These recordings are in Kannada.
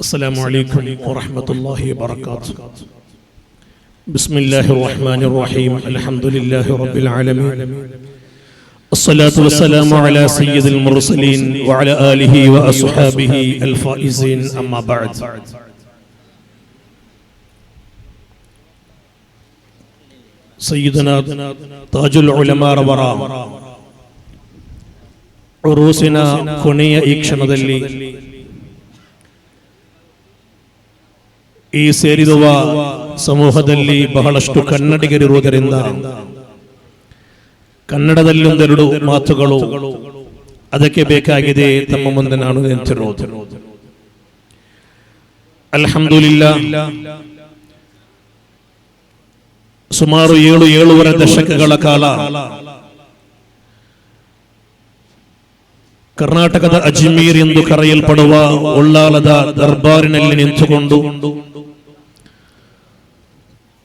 السلام عليكم ورحمة الله وبركاته. بسم الله الرحمن الرحيم. الحمد لله رب العالمين. الصلاة والسلام على سيد المرسلين وعلى آله وأصحابه الفائزين. أما بعد. سيدنا تاج العلماء ربرا عروسنا ಕೊನೆಯ ಈ ಕ್ಷಣದಲ್ಲಿ ಈ ಸೇರಿರುವ ಸಮೂಹದಲ್ಲಿ ಬಹಳಷ್ಟು ಕನ್ನಡಿಗರಿರುವುದರಿಂದ ಕನ್ನಡದಲ್ಲಿ ಒಂದೆರಡು ಮಾತುಗಳು ಅದಕ್ಕೆ ಬೇಕಾಗಿದೆ ತಮ್ಮ ಮುಂದೆ ನಾನು ನಿಂತಿರುವುದು. ಅಲ್ಹಮ್ದುಲಿಲ್ಲಾಹ್, ಸುಮಾರು 7.5 ದಶಕಗಳ ಕಾಲ ಕರ್ನಾಟಕದ ಅಜ್ಮೀರ್ ಎಂದು ಕರೆಯಲ್ಪಡುವ ಉಳ್ಳಾಲದ ದರ್ಬಾರಿನಲ್ಲಿ ನಿಂತುಕೊಂಡು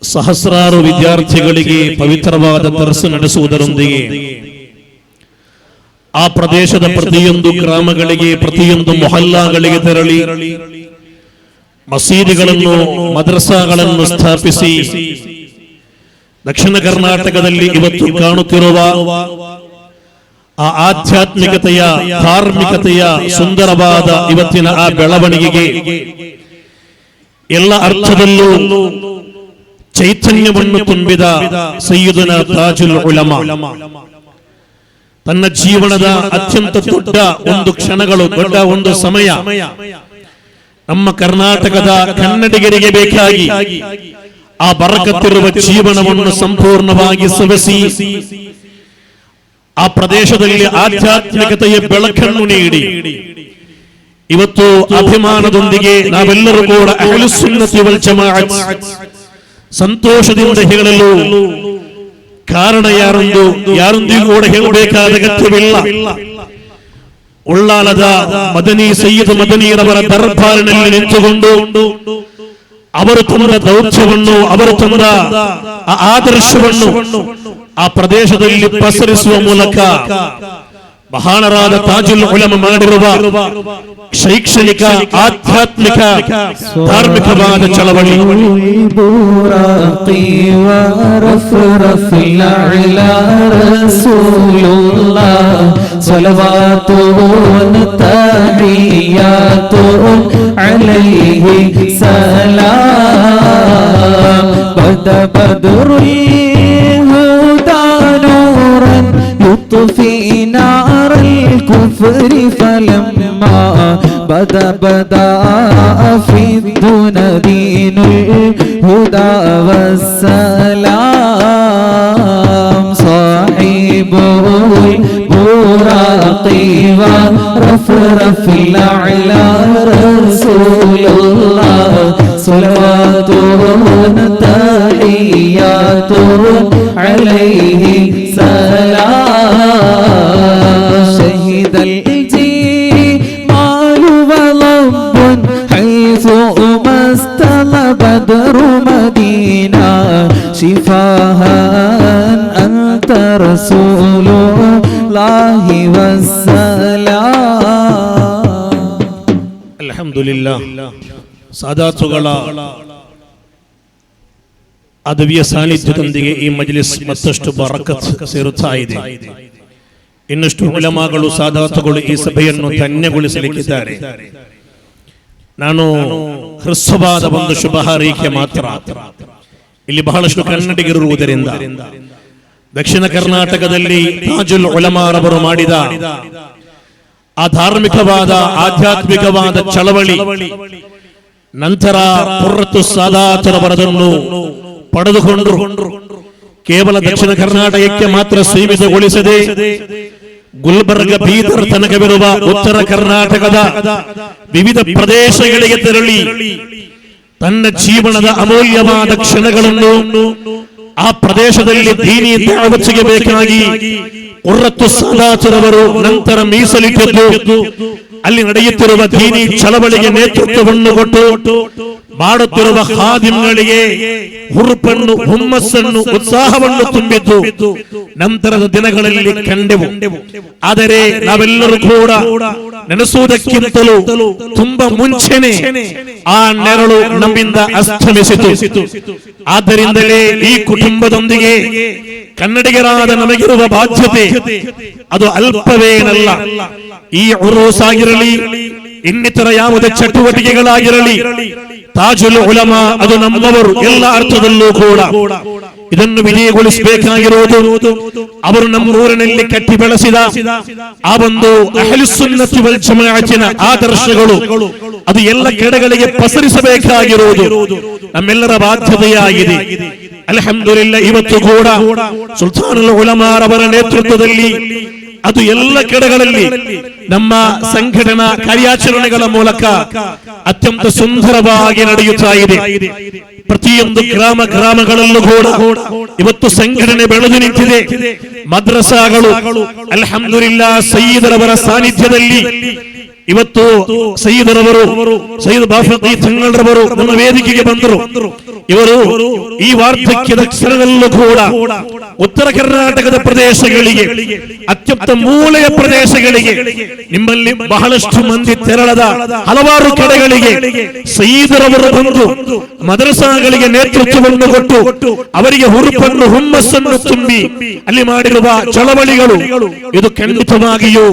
ಸಹಸ್ರಾರು ವಿದ್ಯಾರ್ಥಿಗಳಿಗೆ ಪವಿತ್ರವಾದ ದರ್ಸ್ ನಡೆಸುವುದರೊಂದಿಗೆ ಆ ಪ್ರದೇಶದ ಪ್ರತಿಯೊಂದು ಗ್ರಾಮಗಳಿಗೆ, ಪ್ರತಿಯೊಂದು ಮೊಹಲ್ಲಾಗಳಿಗೆ ತೆರಳಿ ಮಸೀದಿಗಳನ್ನು, ಮದ್ರಸಾಗಳನ್ನು ಸ್ಥಾಪಿಸಿ ದಕ್ಷಿಣ ಕರ್ನಾಟಕದಲ್ಲಿ ಇವತ್ತು ಕಾಣುತ್ತಿರುವ ಆ ಆಧ್ಯಾತ್ಮಿಕತೆಯ, ಧಾರ್ಮಿಕತೆಯ ಸುಂದರವಾದ ಇವತ್ತಿನ ಆ ಬೆಳವಣಿಗೆಗೆ ಎಲ್ಲ ಅರ್ಥದಲ್ಲೂ ಚೈತನ್ಯವನ್ನು ತುಂಬಿದ ಸಯ್ಯಿದುನಾ ತಾಜುಲ್ ಉಲಮಾ ತನ್ನ ಜೀವನದ ಅತ್ಯಂತ ದೊಡ್ಡ ಒಂದು ಕ್ಷಣಗಳು, ದೊಡ್ಡ ಒಂದು ಸಮಯ ನಮ್ಮ ಕರ್ನಾಟಕದ ಕನ್ನಡಿಗರಿಗೆ ಬೇಕಾಗಿ ಆ ಬರಕತ್ತಿರುವ ಜೀವನವನ್ನು ಸಂಪೂರ್ಣವಾಗಿ ಸವೆಸಿ ಆ ಪ್ರದೇಶದಲ್ಲಿ ಆಧ್ಯಾತ್ಮಿಕತೆಯ ಬೆಳಕನ್ನು ನೀಡಿ ಇವತ್ತು ಅಭಿಮಾನದೊಂದಿಗೆ ನಾವೆಲ್ಲರೂ ಕೂಡ ಅಹ್ಲುಸ್ ಸುನ್ನತಿ ವಲ್ ಜಮಾಅತ್ ಸಂತೋಷದಿಂದ ಹೇಳಲು ಕಾರಣ ಯಾರೊಂದಿಗೂ ಕೂಡ ಹೇಳಬೇಕಾದ ಅಗತ್ಯವಿಲ್ಲ. ಉಳ್ಳಾಲದ ಮದನಿ ಸಯ್ಯದ್ ಮದನಿಯರವರ ದರ್ಬಾರಿನಲ್ಲಿ ನಿಂತುಕೊಂಡು ಅವರು ತಂದ ದೌತ್ಯವನ್ನು, ಅವರು ತಂದ ಆದರ್ಶವನ್ನು ಆ ಪ್ರದೇಶದಲ್ಲಿ ಪಸರಿಸುವ ಮೂಲಕ ಮಹಾನರಾದ ತಾಜುಲ್ ಉಲಮಾ ಮಾಡಿರುವ ಶೈಕ್ಷಣಿಕ, ಆಧ್ಯಾತ್ಮಿಕ, ಧಾರ್ಮಿಕವಾದ ಚಳವಳಿ يطفئ نار الكفر فلما بدا في الدون دين الهدى والسلام صاحب البراق ورفرف الأعلى رسول الله صلوات تحيات عليه شهد الجمال ولب حيث ما استلى بدر مدينة شفاها أنت رسول الله والسلام. الحمد لله. ಸಾದಾತುಗಳ ಅದ್ವಿಯ ಸಾನ್ನಿಧ್ಯದೊಂದಿಗೆ ಈ ಮಜ್ಲಿಸ್ ಮತ್ತಷ್ಟು ಬರಕತ್ ಸೇರುತ್ತಾ ಇದೆ. ಇನ್ನಷ್ಟು ಉಲಮಾಗಳು, ಸಾದಾತುಗಳು ಈ ಸಭೆಯನ್ನು ಧನ್ಯಗೊಳಿಸಲಿಕ್ಕಿದ್ದಾರೆ. ನಾನು ಹೃಸ್ವವಾದ ಒಂದು ಶುಭ ಹಾರೈಕೆ ಮಾತ್ರ. ಇಲ್ಲಿ ಬಹಳಷ್ಟು ಕನ್ನಡಿಗರಿರುವುದರಿಂದ ದಕ್ಷಿಣ ಕರ್ನಾಟಕದಲ್ಲಿ ತಾಜುಲ್ ಉಲಮಾರವರು ಮಾಡಿದ ಆ ಧಾರ್ಮಿಕವಾದ, ಆಧ್ಯಾತ್ಮಿಕವಾದ ಚಳವಳಿ ನಂತರ ಪುರ್ರತು ಸಾದಾತರವರದನ್ನು ಪಡೆದುಕೊಂಡು ಕೇವಲ ದಕ್ಷಿಣ ಕರ್ನಾಟಕಕ್ಕೆ ಮಾತ್ರ ಸೀಮಿತಗೊಳಿಸದೆ ಗುಲ್ಬರ್ಗ, ಬೀದರ್ ತನಕವಿರುವ ಉತ್ತರ ಕರ್ನಾಟಕದ ವಿವಿಧ ಪ್ರದೇಶಗಳಿಗೆ ತೆರಳಿ ತನ್ನ ಜೀವನದ ಅಮೂಲ್ಯವಾದ ಕ್ಷಣಗಳನ್ನು ಆ ಪ್ರದೇಶದಲ್ಲಿ ದೀನಿ ದಾವತ್ತಿಗೆ ಬೇಕಾಗಿ ಉರ್ರತ್ತು ಸಾದಾತರವರು ನಂತರ ಮೀಸಲಿಟ್ಟಿದ್ದು ಅಲ್ಲಿ ನಡೆಯುತ್ತಿರುವ ದೀನಿ ಚಳವಳಿಗೆ ನೇತೃತ್ವವನ್ನು ಕೊಟ್ಟು ಮಾಡುತ್ತಿರುವ ಖಾದಿಮ್ಗಳಿಗೆ ಹುರುಪನ್ನು, ಹುಮ್ಮಸ್ಸನ್ನು, ಉತ್ಸಾಹವನ್ನು ತುಂಬಿದ್ದು ನಂತರದ ದಿನಗಳಲ್ಲಿ ಕಂಡೆವು. ಆದರೆ ನಾವೆಲ್ಲರೂ ಕೂಡ ನೆನೆಸುವುದಕ್ಕಿಂತಲೂ ತುಂಬಾ ಮುಂಚೆನೆ ಆ ನೆರಳು ನಮ್ಮಿಂದ ಅಸ್ತಮಿಸಿತು. ಆದ್ದರಿಂದಲೇ ಈ ಕುಟುಂಬದೊಂದಿಗೆ ಕನ್ನಡಿಗರಾದ ನಮಗಿರುವ ಬಾಧ್ಯತೆ ಅದು ಅಲ್ಪವೇನಲ್ಲ. ಈ ಉರೂಸ್ ಆಗಿರಲಿ, ಇನ್ನಿತರ ಯಾವುದೇ ಚಟುವಟಿಕೆಗಳಾಗಿರಲಿ, ತಾಜುಲ್ ಉಲಮಾ ಅದು ನಮ್ಮವರು ಎಲ್ಲ ಅರ್ಥದಲ್ಲೂ ಕೂಡ. ಇದನ್ನು ವಿಜಯಗೊಳಿಸಬೇಕಾಗಿರುವುದು ಅವರು ನಮ್ಮ ಊರಿನಲ್ಲಿ ಕಟ್ಟಿ ಬೆಳೆಸಿದ ಆ ಒಂದು ಅಹ್ಲುಸ್ ಸುನ್ನತಿ ವಲ್ ಜಮಾಅತಿನ ಆದರ್ಶಗಳು ಅದು ಎಲ್ಲ ಕಡೆಗಳಿಗೆ ಪಸರಿಸಬೇಕಾಗಿರುವುದು ನಮ್ಮೆಲ್ಲರ ಬಾಧ್ಯತೆಯಾಗಿದೆ. ಅಲ್ಹಮ್ದುಲಿಲ್ಲಾಹ್, ಇವತ್ತು ಕೂಡ ಸುಲ್ತಾನುಲ್ ಉಲಮಾ ಅವರ ನೇತೃತ್ವದಲ್ಲಿ ಅದು ಎಲ್ಲ ಕಡೆಗಳಲ್ಲಿ ನಮ್ಮ ಸಂಘಟನಾ ಕಾರ್ಯಾಚರಣೆಗಳ ಮೂಲಕ ಅತ್ಯಂತ ಸುಂದರವಾಗಿ ನಡೆಯುತ್ತಾ ಇದೆ. ಪ್ರತಿಯೊಂದು ಗ್ರಾಮಗಳಲ್ಲೂ ಕೂಡ ಇವತ್ತು ಸಂಘಟನೆ ಬೆಳೆದು ನಿಂತಿದೆ. ಮದ್ರಸಾಗಳು ಅಲ್ಹಮ್ದುಲಿಲ್ಲಾಹ್ ಸಯ್ಯಿದರವರ ಸಾನ್ನಿಧ್ಯದಲ್ಲಿ ಇವತ್ತು ಸಯ್ಯಿದ್ ಬಾಫಿ ತಂಗಳರವರು ನಮ್ಮ ವೇದಿಕೆಗೆ ಬಂದರು. ಇವರು ಈ ವಾರ್ಧಕ್ಯದ ಕ್ಷಣದಲ್ಲೂ ಕೂಡ ಉತ್ತರ ಕರ್ನಾಟಕದ ಪ್ರದೇಶಗಳಿಗೆ, ಅತ್ಯಂತ ಮೂಲೆಯ ಪ್ರದೇಶಗಳಿಗೆ, ನಿಮ್ಮಲ್ಲಿ ಬಹಳಷ್ಟು ಮಂದಿ ತೆರಳದ ಹಲವಾರು ಕಡೆಗಳಿಗೆ ಸಯ್ಯಿದರವರು ಬಂದು ಮದರಸಾಗಳಿಗೆ ನೇತೃತ್ವವನ್ನು ಕೊಟ್ಟು ಅವರಿಗೆ ಹುರುಪನ್ನು ಹುಮ್ಮಸ್ಸನ್ನು ತುಂಬಿ ಅಲ್ಲಿ ಮಾಡಿರುವ ಚಳವಳಿಗಳು ಇದು ಖಂಡಿತವಾಗಿಯೂ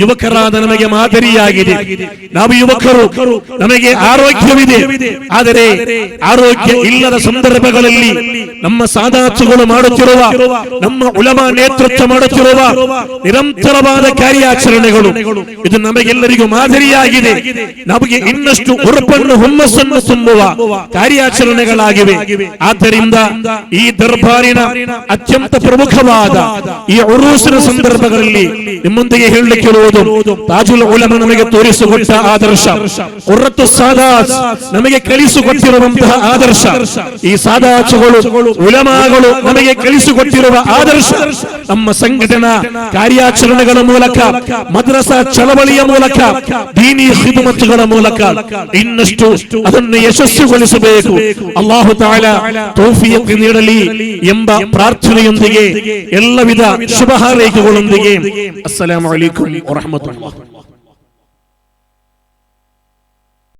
ಯುವಕರಾದ ನಮಗೆ ಮಾದರಿಯಾಗಿದೆ. ನಾವು ಯುವಕರು, ನಮಗೆ ಆರೋಗ್ಯವಿದೆ, ಆದರೆ ಆರೋಗ್ಯ ಇಲ್ಲದ ಸಂದರ್ಭಗಳಲ್ಲಿ ನಮ್ಮ ಸಾದಾತುಗಳು ಮಾಡುತ್ತಿರುವ, ನಮ್ಮ ಉಲಮಾ ನೇತೃತ್ವ ಮಾಡುತ್ತಿರುವ ನಿರಂತರವಾದ ಕಾರ್ಯಾಚರಣೆಗಳು ಇದು ನಮಗೆಲ್ಲರಿಗೂ ಮಾದರಿಯಾಗಿದೆ. ನಮಗೆ ಇನ್ನಷ್ಟು ಉರುಪನ್ನು ಹುಮ್ಮಸ್ಸನ್ನು ತುಂಬುವ ಕಾರ್ಯಾಚರಣೆಗಳಾಗಿವೆ. ಆದ್ದರಿಂದ ಈ ದರ್ಬಾರಿನ ಅತ್ಯಂತ ಪ್ರಮುಖವಾದ ಈ ಉರೂಸಿನ ಸಂದರ್ಭಗಳಲ್ಲಿ ನಿಮ್ಮೊಂದಿಗೆ ಹೇಳಲಿಕ್ಕಿರುವುದು ತಾಜುಲ್ ಉಲಮಾ ನಮಗೆ ತೋರಿಸಿಕೊಟ್ಟ ಆದರ್ಶ, ಉರ್ರತು ಸಾದಾತ್ ನಮಗೆ ಕಲಿಸಿಕೊಟ್ಟಿರುವಂತಹ ಆದರ್ಶ, ಈ ಸಾದಾತುಗಳು ಉಲಮಾಗಳು ನಮಗೆ ಕಲಿಸಿಕೊಟ್ಟಿರುವ ಆದರ್ಶ ನಮ್ಮ ಸಂಘಟನಾ ಕಾರ್ಯಾಚರಣೆಗಳ ಮೂಲಕ, ಮದ್ರಸಾ ಚಳವಳಿಯ ಮೂಲಕ, ದೀನಿ ಖಿದ್ಮತ್ಗಳ ಮೂಲಕ ಇನ್ನಷ್ಟು ಅದನ್ನು ಯಶಸ್ವಿಗೊಳಿಸಬೇಕು. ಅಲ್ಲಾಹು ತಆಲಾ ತೌಫೀಕ್ ನೀಡಲಿ ಎಂಬ ಪ್ರಾರ್ಥನೆಯೊಂದಿಗೆ ಎಲ್ಲ ವಿಧ ಶುಭ ಹಾರೈಕೆಗಳೊಂದಿಗೆ ಅಸ್ಸಲಾಮು ಅಲೈಕುಂ ವರಹಮತುಲ್ಲಾಹ್.